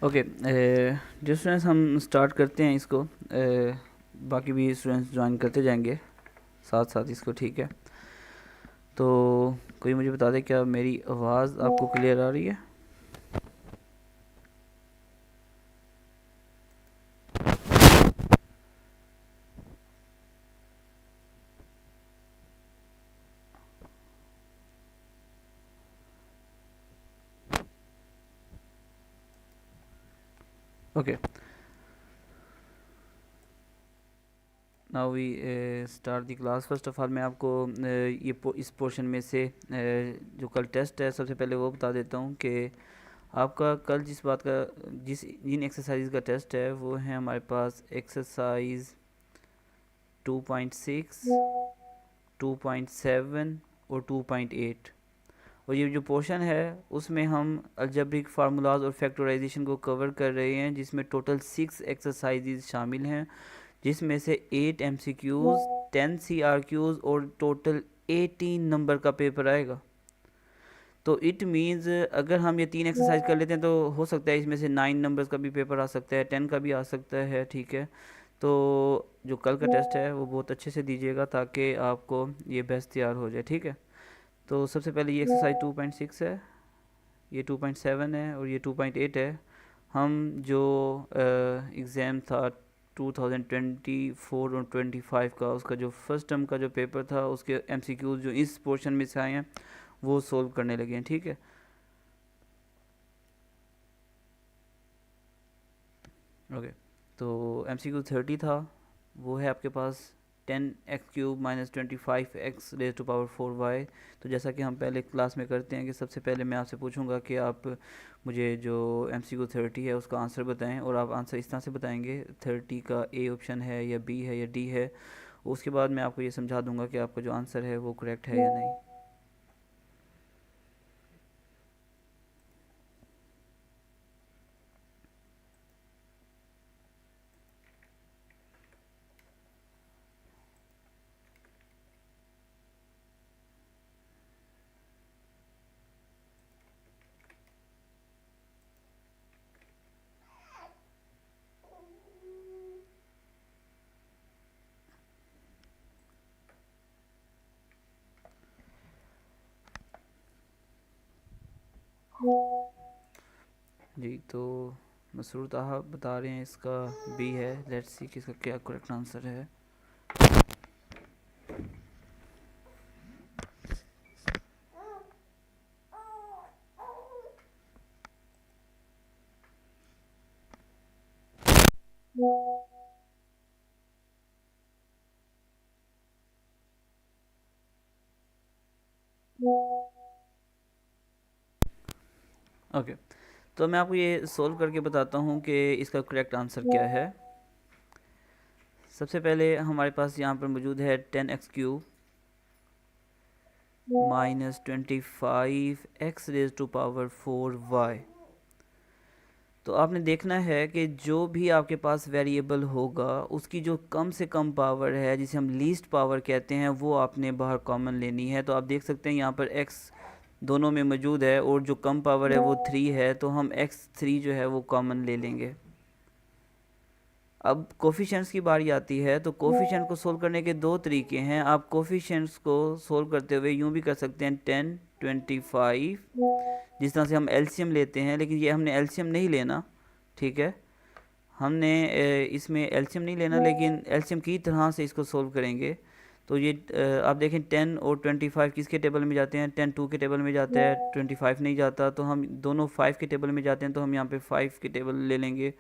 Okay जो students, हम start करते हैं इसको। बाकी भी स्टूडेंट्स ज्वाइन करते जाएंगे साथ साथ इसको, ठीक है। तो कोई मुझे बता दे, क्या मेरी आवाज़ आपको क्लियर आ रही है? Okay, now we start the class. First of all मैं आपको इस पोर्शन में से जो कल टेस्ट है, सबसे पहले वो बता देता हूँ कि आपका कल जिन एक्सरसाइज का टेस्ट है वो है हमारे पास एक्सरसाइज 2.6, 2.7 और 2.8। और ये जो पोर्शन है उसमें हम अलजेब्रिक फार्मूलाज और फैक्टराइजेशन को कवर कर रहे हैं, जिसमें टोटल 6 एक्सरसाइजेज शामिल हैं, जिसमें से 8 MCQs, 10 CRQs और टोटल 18 नंबर का पेपर आएगा। तो इट मीन्स अगर हम ये 3 एक्सरसाइज कर लेते हैं तो हो सकता है इसमें से 9 नंबर्स का भी पेपर आ सकता है, 10 का भी आ सकता है, ठीक है। तो जो कल का टेस्ट है वो बहुत अच्छे से दीजिएगा ताकि आपको ये बेस्ट तैयार हो जाए, ठीक है। तो सबसे पहले ये एक्सरसाइज 2.6 है, ये 2.7 है और ये 2.8 है। हम जो एग्ज़ाम था 2024 और 25 का, उसका जो फर्स्ट टर्म का जो पेपर था उसके MCQs जो इस पोर्शन में से आए हैं वो सोल्व करने लगे हैं, ठीक है। ओके, तो MCQ 30 था, वो है आपके पास 10x³ - 25x⁴y। तो जैसा कि हम पहले क्लास में करते हैं कि सबसे पहले मैं आपसे पूछूंगा कि आप मुझे जो MCQ 30 है उसका आंसर बताएं, और आप आंसर इस तरह से बताएंगे 30 का A ऑप्शन है या B है या D है। उसके बाद मैं आपको ये समझा दूंगा कि आपका जो आंसर है वो करेक्ट है या नहीं। जी, तो मसरूर ताहा बता रहे हैं इसका B है। लेट्स सी कि इसका क्या करेक्ट आंसर है। ओके, तो मैं आपको ये सोल्व करके बताता हूँ कि इसका करेक्ट आंसर क्या है। सबसे पहले हमारे पास यहाँ पर मौजूद है 10x³ - 25x⁴y। तो आपने देखना है कि जो भी आपके पास वेरिएबल होगा उसकी जो कम से कम पावर है, जिसे हम लीस्ट पावर कहते हैं, वो आपने बाहर कॉमन लेनी है। तो आप देख सकते हैं यहाँ पर x दोनों में मौजूद है और जो कम पावर है वो 3 है, तो हम x3 जो है वो कॉमन ले लेंगे। अब कोफिशिएंट्स की बारी आती है, तो कोफिशिएंट को सोल्व करने के दो तरीके हैं। आप कोफिशिएंट्स को सोल्व करते हुए यूं भी कर सकते हैं 10, 25, जिस तरह से हम एलसीएम लेते हैं, लेकिन ये हमने एलसीएम नहीं लेना, ठीक है। हमने इसमें एलसीएम नहीं लेना, लेकिन एलसीएम की तरह से इसको सोल्व करेंगे। तो ये आप देखें 10 और 25 किसके टेबल में जाते हैं, 10 2 के टेबल में जाता है, 25 नहीं जाता, तो हम दोनों 5 के टेबल में जाते हैं, तो हम यहाँ पे 5 के टेबल ले लेंगे।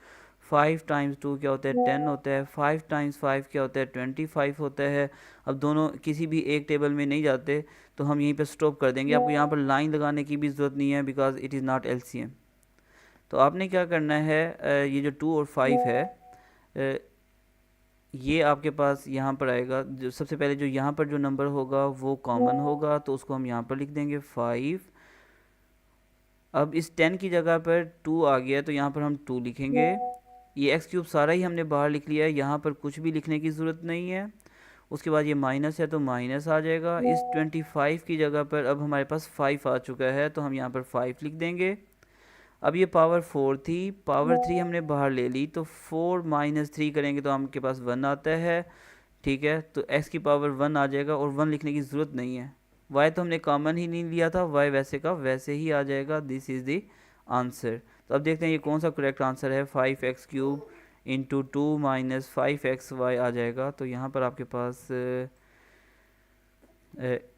5 टाइम्स 2 क्या होता है, 10 होता है। 5 टाइम्स 5 क्या होता है, 25 होता है। अब दोनों किसी भी एक टेबल में नहीं जाते, तो हम यहीं पे स्टॉप कर देंगे। आपको यहाँ पर लाइन लगाने की भी ज़रूरत नहीं है, because it is not LCM. तो आपने क्या करना है, ये जो 2 और 5 है, ये आपके पास यहाँ पर आएगा। जो सबसे पहले जो यहाँ पर जो नंबर होगा वो कॉमन होगा, तो उसको हम यहाँ पर लिख देंगे 5। अब इस 10 की जगह पर 2 आ गया, तो यहाँ पर हम 2 लिखेंगे। ये एक्स क्यूब सारा ही हमने बाहर लिख लिया है, यहाँ पर कुछ भी लिखने की ज़रूरत नहीं है। उसके बाद ये माइनस है, तो माइनस आ जाएगा। इस 25 की जगह पर अब हमारे पास 5 आ चुका है, तो हम यहाँ पर 5 लिख देंगे। अब ये पावर 4 थी, पावर 3 हमने बाहर ले ली, तो 4 माइनस 3 करेंगे तो आपके पास 1 आता है, ठीक है। तो x की पावर 1 आ जाएगा, और 1 लिखने की ज़रूरत नहीं है। y तो हमने कॉमन ही नहीं लिया था, y वैसे का वैसे ही आ जाएगा। This is the answer. तो अब देखते हैं ये कौन सा करेक्ट आंसर है। 5x³ इंटू 2 माइनस 5xy आ जाएगा। तो यहाँ पर आपके पास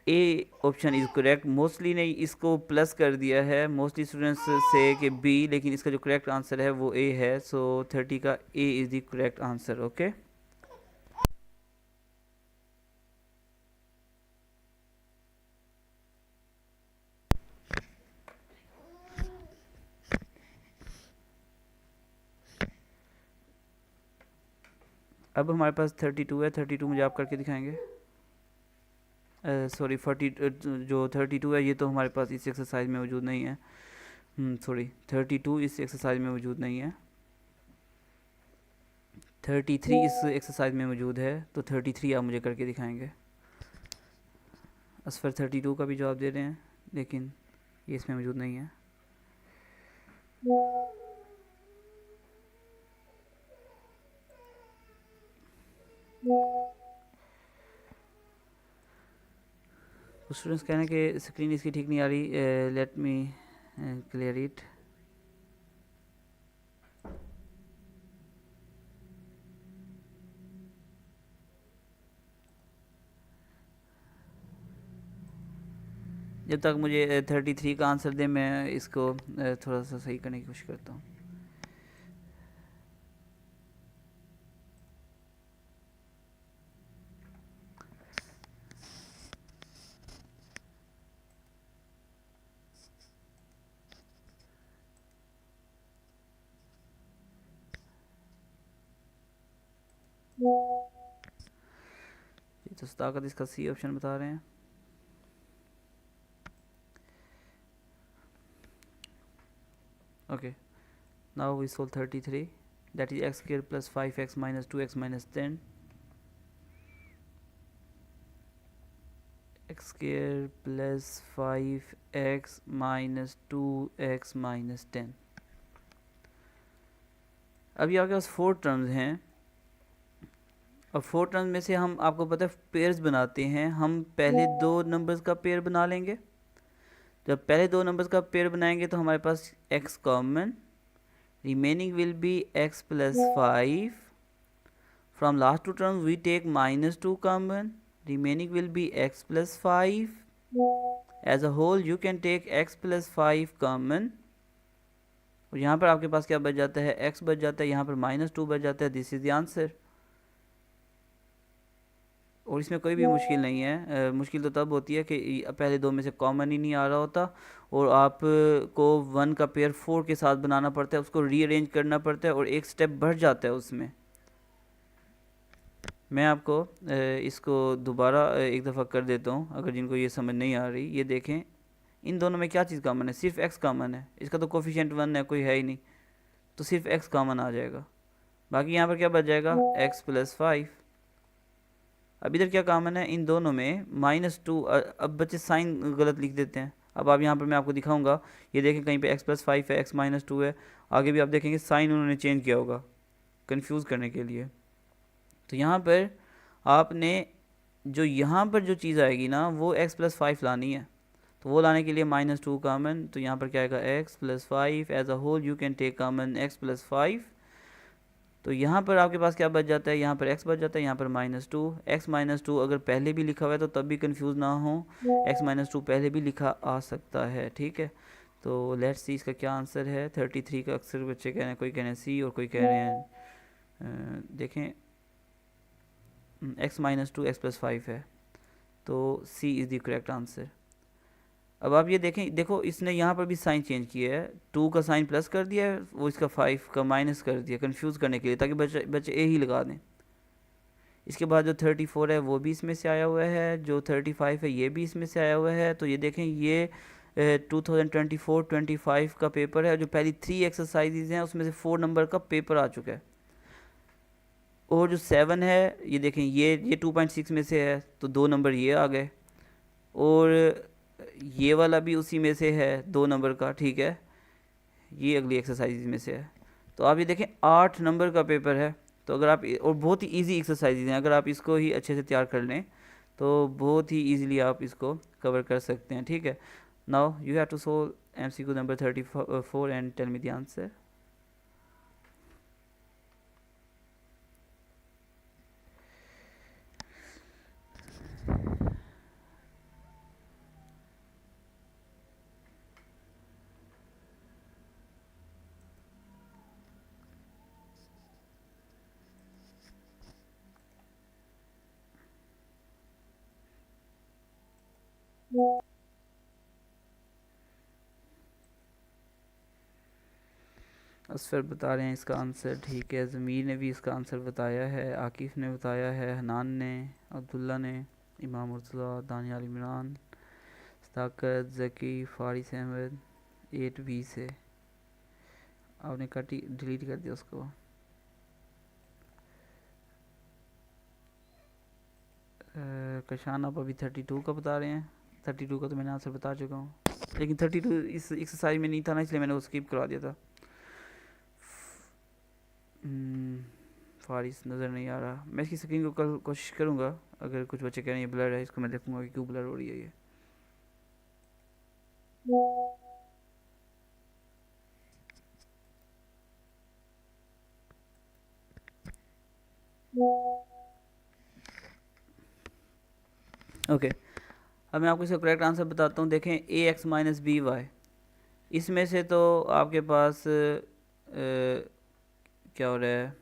A option is correct. Mostly ने इसको प्लस कर दिया है, मोस्टली स्टूडेंट्स से कि बी, लेकिन इसका जो करेक्ट आंसर है वो ए है। सो 30 का A is the correct answer. Okay, अब हमारे पास 32 है। 32 मुझे आप करके दिखाएंगे। सॉरी 40, जो 32 है ये तो हमारे पास इस एक्सरसाइज में मौजूद नहीं है। सॉरी 32 इस एक्सरसाइज में मौजूद नहीं है, 33 इस एक्सरसाइज में मौजूद है। तो 33 आप मुझे करके दिखाएंगे। असफर 32 का भी जवाब दे रहे हैं, लेकिन ये इसमें मौजूद नहीं है। कुछ स्टूडेंट्स कह रहे हैं कि स्क्रीन इसकी ठीक नहीं आ रही। Let me clear it. जब तक मुझे 33 का आंसर दे, मैं इसको थोड़ा सा सही करने की कोशिश करता हूँ। तो सदाकत इसका सी ऑप्शन बता रहे हैं। Okay, now we solve 33, that is x square plus 5x minus 2x minus 10, x square plus 5x minus 2x minus 10। अभी आपके पास 4 टर्म्स हैं, और 4 टर्म्स में से हम, आपको पता है, पेयर्स बनाते हैं। हम पहले दो नंबर्स का पेयर बना लेंगे। जब पहले दो नंबर्स का पेयर बनाएंगे तो हमारे पास x common, remaining will be x plus 5. From last two terms we take minus 2 common, remaining will be x plus 5. As a whole you can take x plus 5 common, और यहाँ पर आपके पास क्या बच जाता है, x बच जाता है, यहाँ पर माइनस 2 बच जाता है। This is the answer. और इसमें कोई भी मुश्किल नहीं है। मुश्किल तो तब होती है कि पहले दो में से कॉमन ही नहीं आ रहा होता, और आप को 1 का पेयर 4 के साथ बनाना पड़ता है, उसको रीअरेंज करना पड़ता है, और एक स्टेप बढ़ जाता है उसमें। मैं आपको इसको दोबारा एक दफ़ा कर देता हूँ, अगर जिनको ये समझ नहीं आ रही। ये देखें, इन दोनों में क्या चीज़ कॉमन है, सिर्फ x कॉमन है। इसका तो कोफिशिएंट 1 है, कोई है ही नहीं, तो सिर्फ x कॉमन आ जाएगा। बाकी यहाँ पर क्या बच जाएगा, x प्लस 5। अब इधर क्या कॉमन है इन दोनों में, -2। अब बच्चे साइन गलत लिख देते हैं, अब आप यहाँ पर मैं आपको दिखाऊंगा, ये देखें कहीं पे x+5 है, x-2 है, आगे भी आप देखेंगे साइन उन्होंने चेंज किया होगा कंफ्यूज करने के लिए। तो यहाँ पर आपने जो यहाँ पर जो चीज़ आएगी ना वो x+5 लानी है, तो वो लाने के लिए -2 कॉमन, तो यहाँ पर क्या आएगा x+5 as a whole you can take common x+5, तो यहाँ पर आपके पास क्या बच जाता है, यहाँ पर x बच जाता है, यहाँ पर -2, x-2 अगर पहले भी लिखा हुआ है तो तब भी कंफ्यूज ना हो, x-2 पहले भी लिखा आ सकता है, ठीक है। तो लेट्स सी इसका क्या आंसर है। 33 का अक्सर बच्चे कह रहे हैं, कोई कह रहे हैं सी और कोई कह रहे हैं देखें x-2 x+5 है, तो सी इज़ द करेक्ट आंसर। अब आप ये देखें, देखो इसने यहाँ पर भी साइन चेंज किया है, 2 का साइन प्लस कर दिया है, वो इसका 5 का माइनस कर दिया कंफ्यूज करने के लिए, ताकि बच्चे ए ही लगा दें। इसके बाद जो 34 है वो भी इसमें से आया हुआ है, जो 35 है ये भी इसमें से आया हुआ है। तो ये देखें ये 2024-25 का पेपर है, जो पहली 3 एक्सरसाइजेज हैं उसमें से 4 नंबर का पेपर आ चुका है। और जो 7 है ये देखें ये 2.6 में से है, तो 2 नंबर ये आ गए, और ये वाला भी उसी में से है 2 नंबर का, ठीक है, ये अगली एक्सरसाइज में से है। तो आप ये देखें 8 नंबर का पेपर है, तो अगर आप, और बहुत ही इजी एक्सरसाइजेज हैं, अगर आप इसको ही अच्छे से तैयार कर लें तो बहुत ही इजीली आप इसको कवर कर सकते हैं, ठीक है। Now you have to solve MCQ number 34 and tell me the answer. असफर बता रहे हैं इसका आंसर, ठीक है। ज़मीर ने भी इसका आंसर बताया है, आकिफ़ ने बताया है, हनान ने, अब्दुल्ला ने, इमाम मुर्तज़ा, दानियाल इमरान, सदाकत, ज़की, फारिस अहमद 8B से। आपने डिलीट कर दिया उसको। कशान आप अभी 32 का बता रहे हैं, 32 का तो मैंने आंसर बता चुका हूँ, लेकिन 32 इस एक्सरसाइज में नहीं था ना, इसलिए मैंने वो स्किप करवा दिया था। फारिस नज़र नहीं आ रहा, मैं इसकी स्क्रीन को कल कोशिश करूँगा, अगर कुछ बच्चे कह रहे हैं ये ब्लर है, इसको मैं देखूँगा कि क्यों ब्लर हो रही है ये। ओके अब मैं आपको इसका करेक्ट आंसर बताता हूँ। देखें AX - BY, इसमें से तो आपके पास क्या हो रहा है,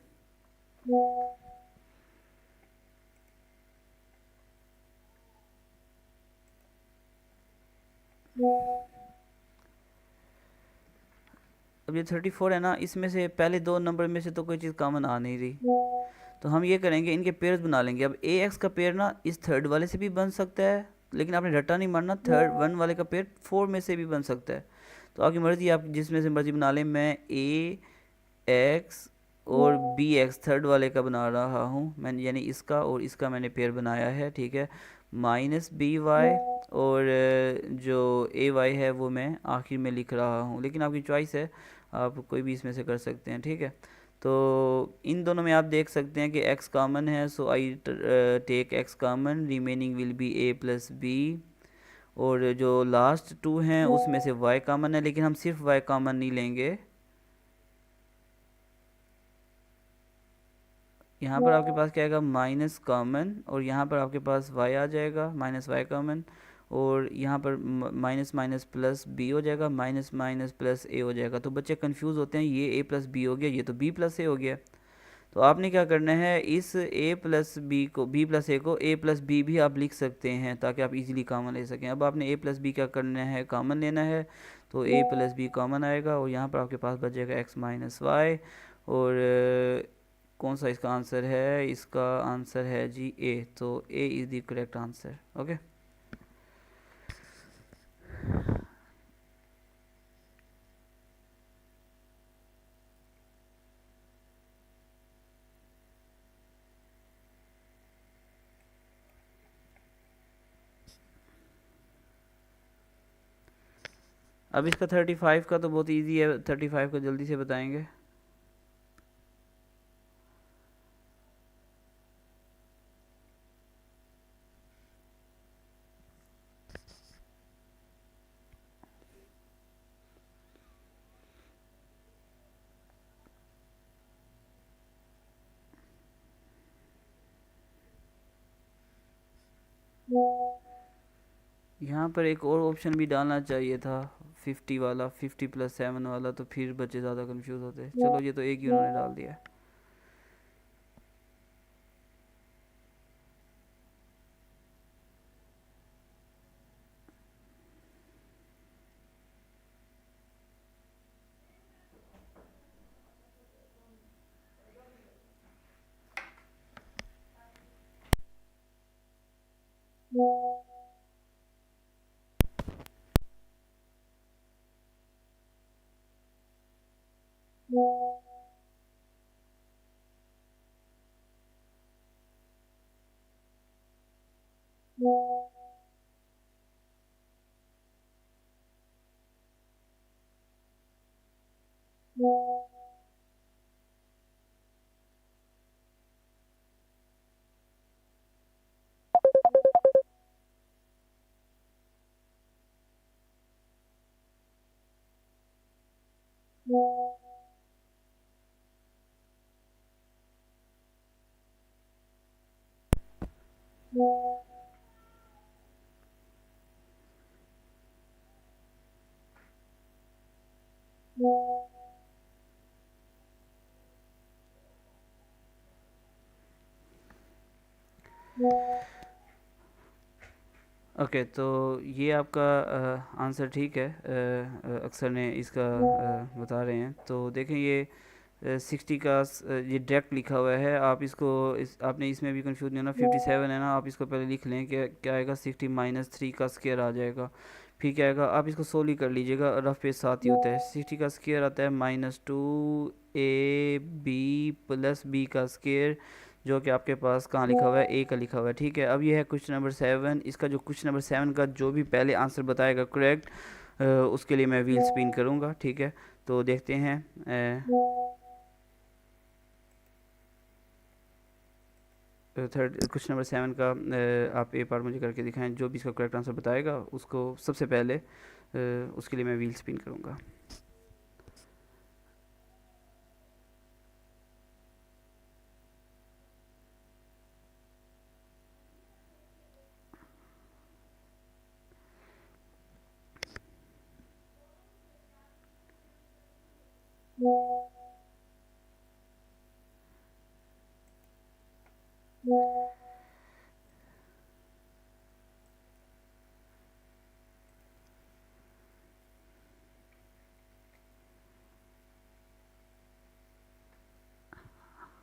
अब ये 34 है ना, इसमें से पहले 2 नंबर में से तो कोई चीज़ कॉमन आ नहीं रही, तो हम ये करेंगे इनके पेयर्स बना लेंगे। अब AX का पेयर ना इस थर्ड वाले से भी बन सकता है, लेकिन आपने रट्टा नहीं मारना, थर्ड 1 वाले का पेयर 4 में से भी बन सकता है, तो आपकी मर्ज़ी, आप जिसमें से मर्ज़ी बना लें। मैं AX और BX थर्ड वाले का बना रहा हूँ मैंने, यानी इसका और इसका मैंने पेयर बनाया है, ठीक है। -BY और जो AY है वो मैं आखिर में लिख रहा हूँ, लेकिन आपकी चॉइस है, आप कोई भी इसमें से कर सकते हैं, ठीक है। तो इन दोनों में आप देख सकते हैं कि x कॉमन है, so I take x common, remaining will be A+B, और जो लास्ट 2 हैं उसमें से y कॉमन है, लेकिन हम सिर्फ y कॉमन नहीं लेंगे, यहाँ पर आपके पास क्या आएगा माइनस कॉमन, और यहाँ पर आपके पास y आ जाएगा -y कॉमन, और यहाँ पर माइनस माइनस प्लस b हो जाएगा, माइनस माइनस प्लस a हो जाएगा। तो बच्चे कंफ्यूज होते हैं, ये A+B हो गया, ये तो B+A हो गया। तो आपने क्या करना है, इस A+B को B+A को A+B भी आप लिख सकते हैं, ताकि आप इजीली कॉमन ले सकें। अब आपने A+B क्या करना है, कॉमन लेना है, तो A+B कॉमन आएगा, और यहाँ पर आपके पास बच जाएगा x - y, और कौन सा इसका आंसर है, इसका आंसर है जी A, तो A is the correct answer. Okay अब इसका 35 का तो बहुत इजी है, 35 का जल्दी से बताएंगे। यहाँ पर एक और ऑप्शन भी डालना चाहिए था, 50 वाला, 50 + 7 वाला, तो फिर बच्चे ज़्यादा कंफ्यूज होते। चलो ये तो एक ही उन्होंने डाल दिया। ओके, तो ये आपका आंसर ठीक है। अक्सर ने इसका बता रहे हैं। तो देखें ये 60 का ये डायरेक्ट लिखा हुआ है। आप इसको आपने इसमें भी कंफ्यूज नहीं होना। 57 है ना, आप इसको पहले लिख लें कि क्या आएगा, 60 - 3 का स्क्वायर आ जाएगा। फिर क्या आएगा, आप इसको सोली कर लीजिएगा, रफ पे साथ ही होता है। 60 का स्क्वायर आता है -2ab + b का स्क्वायर, जो कि आपके पास कहाँ लिखा हुआ है, ए का लिखा हुआ है। ठीक है, अब ये है क्वेश्चन नंबर 7। इसका जो क्वेश्चन नंबर 7 का जो भी पहले आंसर बताएगा करेक्ट, उसके लिए मैं व्हील स्पिन करूँगा। ठीक है, तो देखते हैं। थर्ड क्वेश्चन नंबर 7 का आप ए पार्ट मुझे करके दिखाएं। जो भी इसका करेक्ट आंसर बताएगा उसको सबसे पहले उसके लिए मैं व्हील स्पिन करूँगा।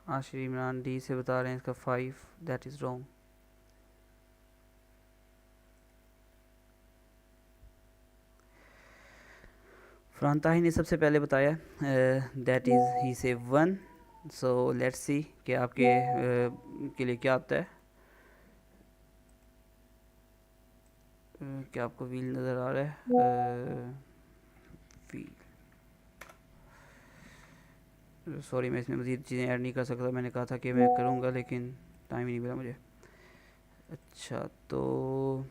आशिर इमरान डी से बता रहे हैं इसका 5, दैट इज़ रॉन्ग। फरहान ताही ने सबसे पहले बताया, दैट इज़ ही से 1। सो लेट्स सी कि आपके के लिए क्या आता है। क्या आपको व्हील नज़र आ रहा है? व्हील, सॉरी मैं इसमें मज़ीद चीज़ें ऐड नहीं कर सकता। मैंने कहा था कि मैं करूँगा लेकिन टाइम ही नहीं मिला मुझे। अच्छा, तो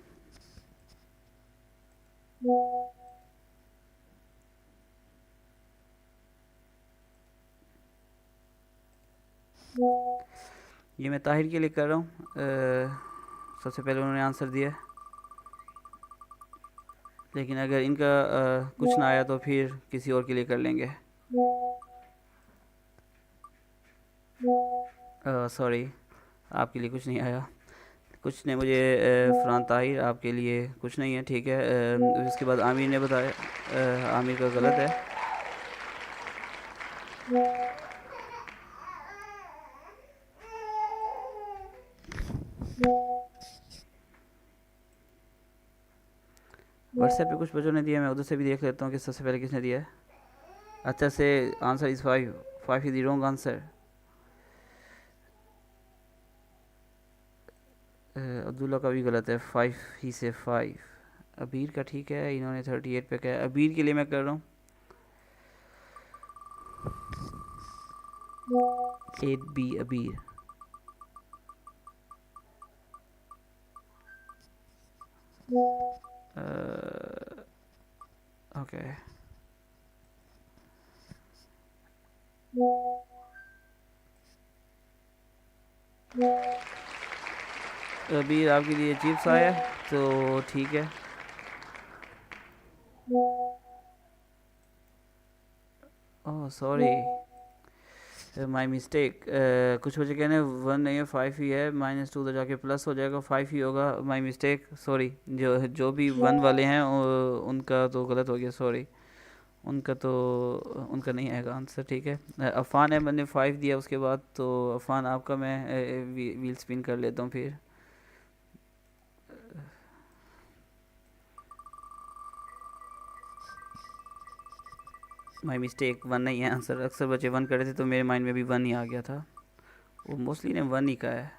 ये मैं ताहिर के लिए कर रहा हूँ। सबसे पहले उन्होंने आंसर दिया, लेकिन अगर इनका कुछ ना आया तो फिर किसी और के लिए कर लेंगे। सॉरी, आपके लिए कुछ नहीं आया। कुछ ने मुझे फरहान ताहिर, आपके लिए कुछ नहीं है। ठीक है, इसके बाद आमिर ने बताया, आमिर का गलत है। व्हाट्सएप पे कुछ बच्चों ने दिया, मैं उधर से भी देख लेता हूँ कि सबसे पहले किसने दिया है। अच्छा से answer is 5, 5 is the wrong answer. Abdullah का भी गलत है, 5 ही से 5। अबीर का ठीक है, इन्होंने 38 पे किया। अबीर के लिए मैं कर रहा हूँ 8B अबीर। ओके अबीर आपके लिए चिप्स आया, तो ठीक है। Oh sorry, my mistake. कुछ बच्चे कहने 1 नहीं है 5 ही है, -2 उधर जाके प्लस हो जाएगा, 5 ही होगा। My mistake, sorry. जो भी 1 वाले हैं उनका तो गलत हो गया, सॉरी। उनका तो उनका नहीं आएगा आंसर, ठीक है। अफ़ान अहमद ने 5 दिया उसके बाद, तो अफ़ान आपका मैं व्हील स्पिन कर लेता हूँ फिर। माई मिस्टेक, 1 नहीं है आंसर। अक्सर बच्चे 1 कर रहे थे तो मेरे माइंड में भी 1 ही आ गया था। वो मोस्टली ने 1 ही का है।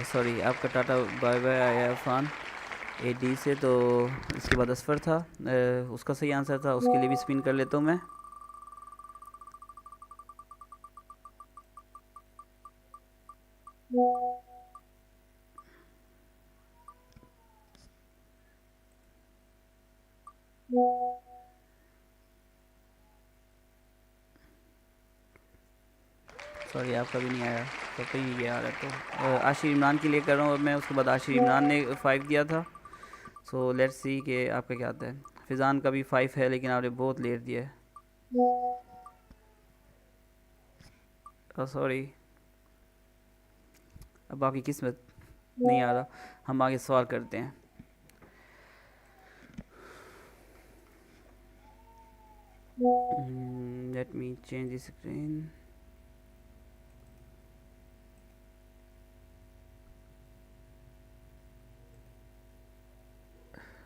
सॉरी, आपका टाटा बाय बाय आया अफ़ान AD से। तो इसके बाद असफर था, उसका सही आंसर था, उसके लिए भी स्पिन कर लेता हूँ मैं। सॉरी, आपका भी नहीं आया, तो कहीं ये आ रहा है। तो आशिर इमरान के लिए कर रहा हूँ अब मैं। उसके बाद आशिर इमरान ने 5 दिया था। सो लेट्स सी कि आपका क्या आता है। फिज़ान का भी 5 है, लेकिन आपने बहुत लेट दिया है। सॉरी, अब आपकी किस्मत नहीं आ रहा। हम आगे सवाल करते हैं। Let me change the screen.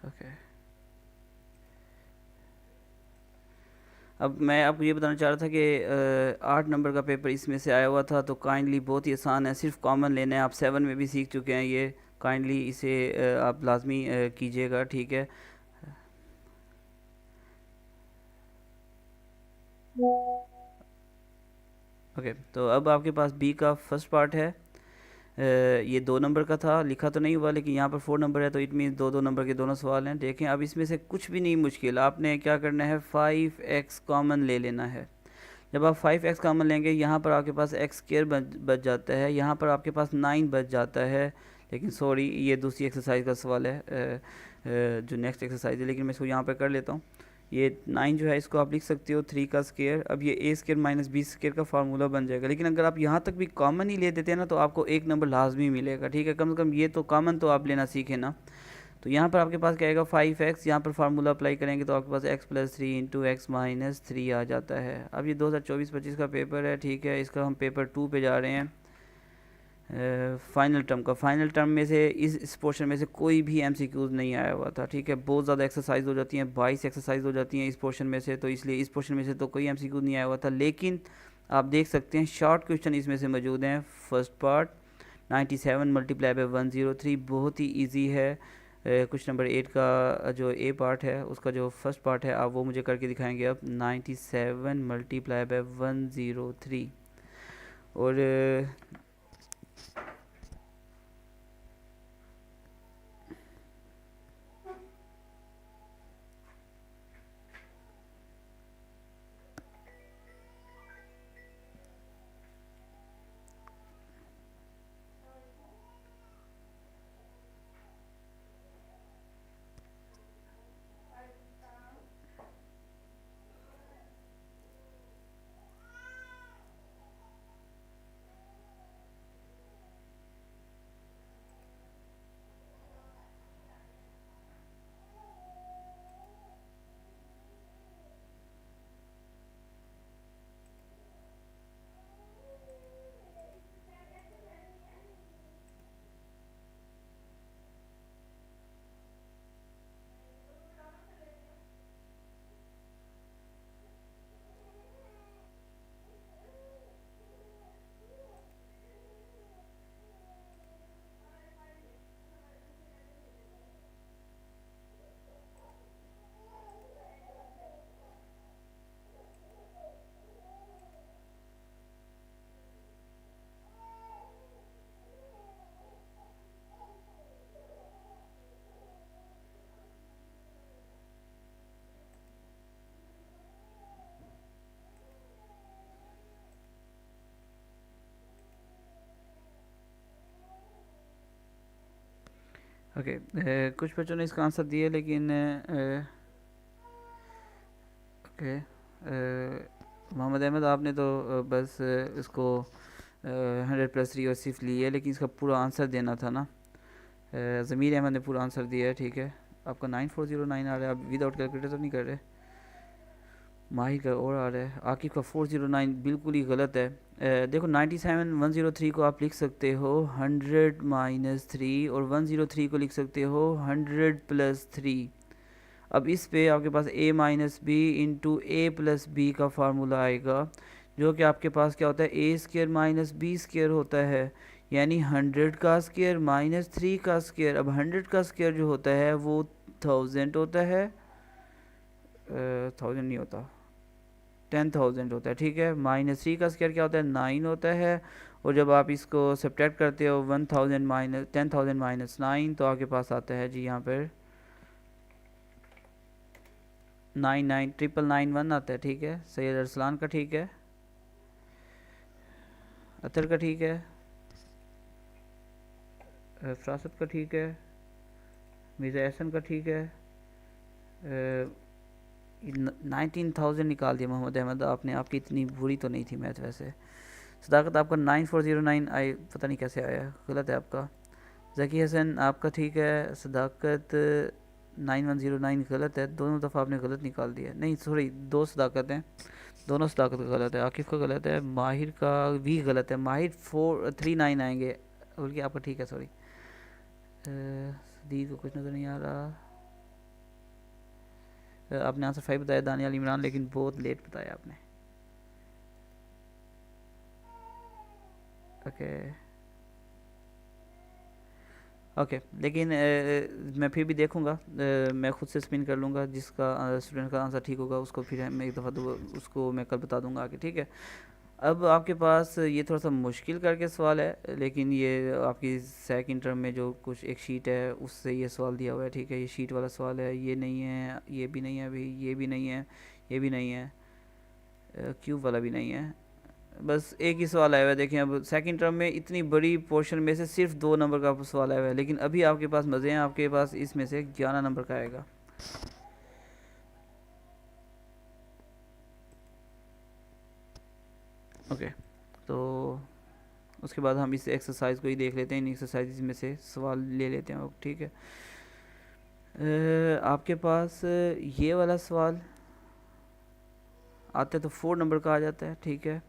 Okay, अब मैं आपको ये बताना चाह रहा था कि 8 नंबर का पेपर इसमें से आया हुआ था, तो काइंडली बहुत ही आसान है, सिर्फ कॉमन लेना है। आप 7 में भी सीख चुके हैं ये। काइंडली इसे आप लाजमी कीजिएगा, ठीक है। ओके, तो अब आपके पास बी का फर्स्ट पार्ट है। ये 2 नंबर का था, लिखा तो नहीं हुआ, लेकिन यहाँ पर 4 नंबर है, तो इट मीन 2 2 नंबर के दोनों सवाल हैं। देखें, अब इसमें से कुछ भी नहीं मुश्किल। आपने क्या करना है, 5x कॉमन ले लेना है। जब आप 5x कॉमन लेंगे, यहाँ पर आपके पास एक्स स्क्र बच जाता है, यहाँ पर आपके पास 9 बच जाता है। लेकिन सॉरी, ये दूसरी एक्सरसाइज का सवाल है, जो नेक्स्ट एक्सरसाइज है, लेकिन मैं इसको यहाँ पर कर लेता हूँ। ये 9 जो है, इसको आप लिख सकते हो 3 का स्क्र। अब ये a square minus B square का फार्मूला बन जाएगा। लेकिन अगर आप यहाँ तक भी कॉमन ही ले देते हैं ना, तो आपको 1 नंबर लाजमी मिलेगा, ठीक है। कम से कम ये तो कॉमन तो आप लेना सीखें ना। तो यहाँ पर आपके पास क्या आएगा, 5x। यहाँ पर फार्मूला अप्लाई करेंगे तो आपके पास x+3 इंटू एक्स माइनस 3 आ जाता है। अब ये 2024-25 का पेपर है, ठीक है। इसका हम पेपर 2 पे जा रहे हैं। फाइनल टर्म का, फाइनल टर्म में से इस पोर्शन में से कोई भी MCQs नहीं आया हुआ था, ठीक है। बहुत ज़्यादा एक्सरसाइज हो जाती हैं, 22 एक्सरसाइज हो जाती हैं इस पोर्शन में से, तो इसलिए इस पोर्शन में से तो कोई MCQ नहीं आया हुआ था। लेकिन आप देख सकते हैं शॉर्ट क्वेश्चन इसमें से मौजूद हैं। फर्स्ट पार्ट 97 मल्टीप्लाई बाई 103, बहुत ही ईजी है। कुछ नंबर 8 का जो ए पार्ट है, उसका जो फर्स्ट पार्ट है, आप वो मुझे करके दिखाएंगे। अब 97 मल्टीप्लाई बाई 103, और ओके, कुछ बच्चों ने इसका आंसर दिया लेकिन ओके, मोहम्मद अहमद आपने तो बस इसको 100+3 और सिर्फ ली है, लेकिन इसका पूरा आंसर देना था ना। ज़मीर अहमद ने पूरा आंसर दिया है, ठीक है। आपका 9409 आ रहा है, आप विदाउट कैलकुलेटर तो नहीं कर रहे। माही का और आ रहा है, आकिब का 409 बिल्कुल ही गलत है। देखो 97103 को आप लिख सकते हो 100-3 और 103 को लिख सकते हो 100+3। अब इस पे आपके पास a minus B into A plus B का फार्मूला आएगा, जो कि आपके पास क्या होता है A square minus B square होता है, यानी 100 का स्केयर माइनस 3 का स्केयर। अब 100 का स्केयर जो होता है वो 1000 होता है, 1000 नहीं होता, 10,000 होता है, ठीक है। माइनस 3 का स्केयर क्या होता है 9 होता है, और जब आप इसको सब्ट्रैक्ट करते हो 1000 माइनस 10,000 माइनस 9 तो आपके पास आता है जी यहाँ पर 99,991 आता है, ठीक है। सैयद अरसलान का ठीक है, अतर का ठीक है, फरासत का ठीक है, मिर्ज़ा एहसन का ठीक है। 19,000 निकाल दिया मोहम्मद अहमद आपने, आपकी इतनी बुरी तो नहीं थी मैथ वैसे। सदाकत आपका 9409 आए, पता नहीं कैसे आया, गलत है आपका। जकी हसन आपका ठीक है, सदाकत 9109 गलत है, दोनों दफ़ा आपने गलत निकाल दिया। नहीं सॉरी, दो सदाकत हैं, दोनों सदाकत का गलत है। आकिफ का गलत है, माहिर का भी गलत है, माहिर 439 आएंगे, बल्कि आपका ठीक है सॉरी। सदीद को कुछ नज़र नहीं आ रहा। आपने आंसर 5 बताया दानियाल इमरान, लेकिन बहुत लेट बताया आपने। ओके लेकिन मैं फिर भी देखूंगा, मैं खुद से स्पिन कर लूँगा, जिसका स्टूडेंट का आंसर ठीक होगा उसको फिर मैं एक दफ़ा उसको मैं कल बता दूंगा आगे, ठीक है। अब आपके पास ये थोड़ा सा मुश्किल करके सवाल है, लेकिन ये आपकी सेकंड टर्म में जो कुछ एक शीट है उससे ये सवाल दिया हुआ है, ठीक है। ये शीट वाला सवाल है, ये नहीं है, ये भी नहीं है अभी, ये भी नहीं है, ये भी नहीं है, क्यूब वाला भी नहीं है, बस एक ही सवाल आया हुआ है। देखें अब सेकंड टर्म में इतनी बड़ी पोर्शन में से सिर्फ 2 नंबर का सवाल आया हुआ है, लेकिन अभी आपके पास मज़े हैं, आपके पास इसमें से 11 नंबर का आएगा। ओके तो उसके बाद हम इस एक्सरसाइज को ही देख लेते हैं, इन एक्सरसाइज में से सवाल ले लेते हैं, ठीक है। आपके पास ये वाला सवाल आता है तो 4 नंबर का आ जाता है, ठीक है,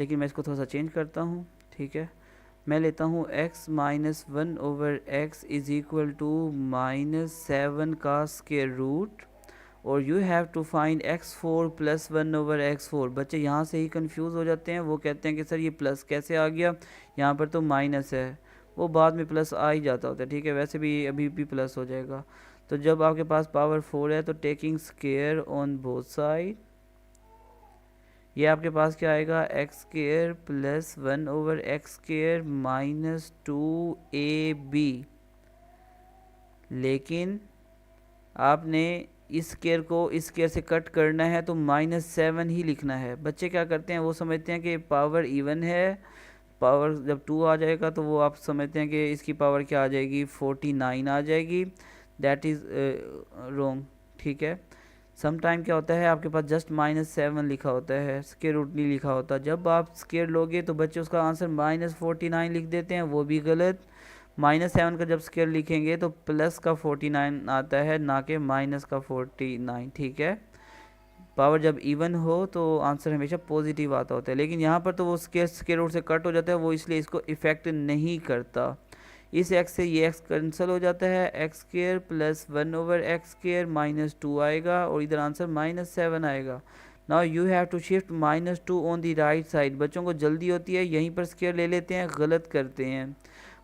लेकिन मैं इसको थोड़ा सा चेंज करता हूँ, ठीक है। मैं लेता हूँ x minus 1/x is equal to -7 का स्केयर रूट, और you have to find x4 plus 1/x4। बच्चे यहाँ से ही कंफ्यूज हो जाते हैं, वो कहते हैं कि सर ये प्लस कैसे आ गया, यहाँ पर तो माइनस है, वो बाद में प्लस आ ही जाता होता है, ठीक है। वैसे भी अभी भी प्लस हो जाएगा। तो जब आपके पास पावर 4 है तो taking square on both side, ये आपके पास क्या आएगा x square plus 1/x square minus 2ab। लेकिन आपने इस स्केयर को इस स्केयर से कट करना है तो -7 ही लिखना है। बच्चे क्या करते हैं, वो समझते हैं कि पावर इवन है, पावर जब 2 आ जाएगा तो वो आप समझते हैं कि इसकी पावर क्या आ जाएगी 49 आ जाएगी। दैट इज़ रॉन्ग, ठीक है। सम टाइम क्या होता है आपके पास जस्ट -7 लिखा होता है, स्केयर रूट नहीं लिखा होता। जब आप स्केयर लोगे तो बच्चे उसका आंसर -49 लिख देते हैं, वो भी गलत। -7 का जब स्केयर लिखेंगे तो प्लस का 49 आता है, ना कि माइनस का 49, ठीक है। पावर जब इवन हो तो आंसर हमेशा पॉजिटिव आता होता है, लेकिन यहाँ पर तो वो स्केयर रूट से कट हो जाता है, वो इसलिए इसको इफ़ेक्ट नहीं करता। इस x से ये x कैंसिल हो जाता है, X square plus 1/x square minus 2 आएगा, और इधर आंसर -7 आएगा। Now you have to shift -2 on the right side. बच्चों को जल्दी होती है, यहीं पर स्केयर ले लेते हैं, गलत करते हैं।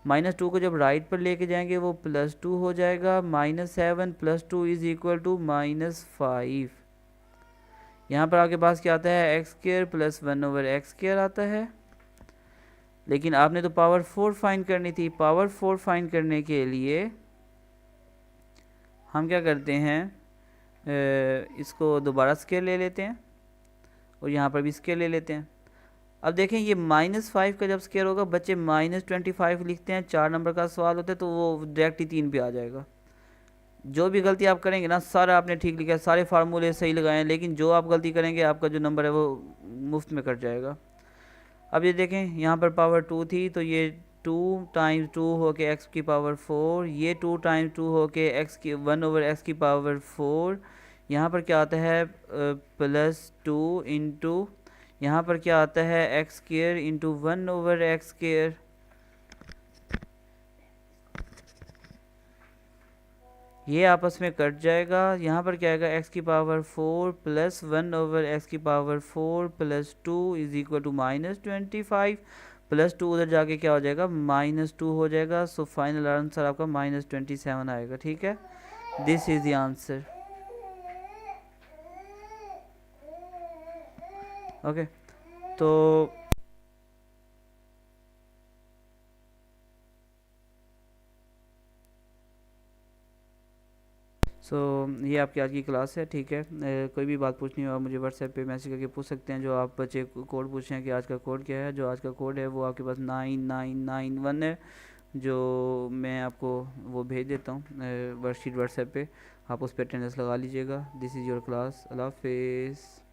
-2 को जब राइट पर लेके जाएंगे वो +2 हो जाएगा, -7 + 2 इज इक्वल टू -5। यहाँ पर आपके पास क्या आता है X square plus 1/x square आता है, लेकिन आपने तो पावर 4 फाइंड करनी थी। पावर 4 फाइंड करने के लिए हम क्या करते हैं, इसको दोबारा स्केयर ले लेते हैं और यहाँ पर भी स्केयर ले लेते हैं। अब देखें ये -5 का जब स्क्वायर होगा बच्चे -25 लिखते हैं, 4 नंबर का सवाल होता है तो वो डायरेक्ट ही 3 पे आ जाएगा। जो भी गलती आप करेंगे ना सारा आपने ठीक लिखा है, सारे फार्मूले सही लगाए हैं, लेकिन जो आप गलती करेंगे आपका जो नंबर है वो मुफ्त में कट जाएगा। अब ये देखें यहाँ पर पावर 2 थी तो ये 2 टाइम्स 2 हो के एक्स की पावर 4, ये 2 टाइम्स 2 हो के एक्स की 1/x की पावर 4। यहाँ पर क्या आता है +2 इंटू, यहाँ पर क्या आता है x square into 1/x square. ये आपस में कट जाएगा। यहाँ पर क्या आएगा एक्स की पावर 4 प्लस 1/x की power 4 plus 2 is equal to -25 plus 2 उधर जाके क्या हो जाएगा -2 हो जाएगा। सो फाइनल आंसर आपका -27 आएगा। ठीक है, this is the answer. Okay, तो ये आपकी आज की क्लास है। ठीक है, कोई भी बात पूछनी हो आप मुझे व्हाट्सएप पे मैसेज करके पूछ सकते हैं। जो आप बच्चे कोड पूछ रहे हैं कि आज का कोड क्या है, जो आज का कोड है वो आपके पास 9991 है, जो मैं आपको वो भेज देता हूँ वर्कशीट व्हाट्सएप पे, आप उस पर अटेंडेंस लगा लीजिएगा। This is your class. अल्लाह हाफिज़।